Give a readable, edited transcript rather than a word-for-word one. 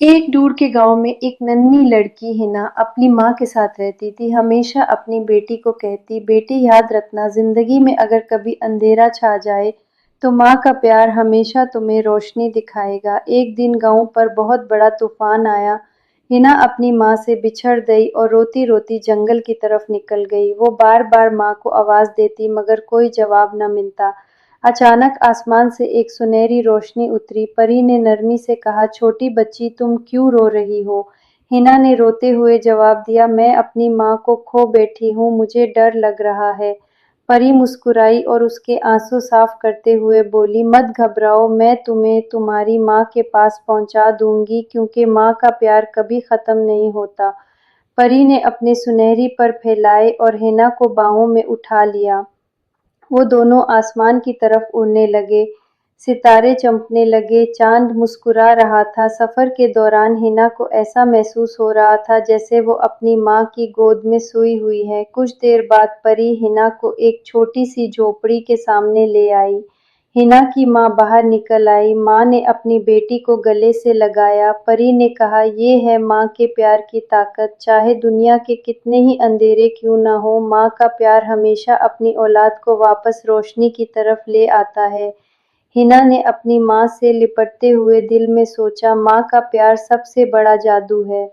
एक दूर के गांव में एक नन्ही लड़की हिना अपनी माँ के साथ रहती थी। हमेशा अपनी बेटी को कहती, बेटी याद रखना, जिंदगी में अगर कभी अंधेरा छा जाए तो माँ का प्यार हमेशा तुम्हें रोशनी दिखाएगा। एक दिन गांव पर बहुत बड़ा तूफान आया। हिना अपनी माँ से बिछड़ गई और रोती रोती जंगल की तरफ निकल गई। वो बार बार माँ को आवाज देती मगर कोई जवाब न मिलता। अचानक आसमान से एक सुनहरी रोशनी उतरी। परी ने नरमी से कहा, छोटी बच्ची तुम क्यों रो रही हो? हिना ने रोते हुए जवाब दिया, मैं अपनी माँ को खो बैठी हूँ, मुझे डर लग रहा है। परी मुस्कुराई और उसके आंसू साफ करते हुए बोली, मत घबराओ, मैं तुम्हें तुम्हारी माँ के पास पहुंचा दूंगी क्योंकि माँ का प्यार कभी खत्म नहीं होता। परी ने अपने सुनहरी पर फैलाए और हिना को बाहों में उठा लिया। वो दोनों आसमान की तरफ उड़ने लगे। सितारे चमकने लगे, चांद मुस्कुरा रहा था। सफर के दौरान हिना को ऐसा महसूस हो रहा था जैसे वो अपनी माँ की गोद में सोई हुई है। कुछ देर बाद परी हिना को एक छोटी सी झोपड़ी के सामने ले आई। हिना की माँ बाहर निकल आई। माँ ने अपनी बेटी को गले से लगाया। परी ने कहा, ये है माँ के प्यार की ताकत। चाहे दुनिया के कितने ही अंधेरे क्यों न हो, माँ का प्यार हमेशा अपनी औलाद को वापस रोशनी की तरफ ले आता है। हिना ने अपनी माँ से लिपटते हुए दिल में सोचा, माँ का प्यार सबसे बड़ा जादू है।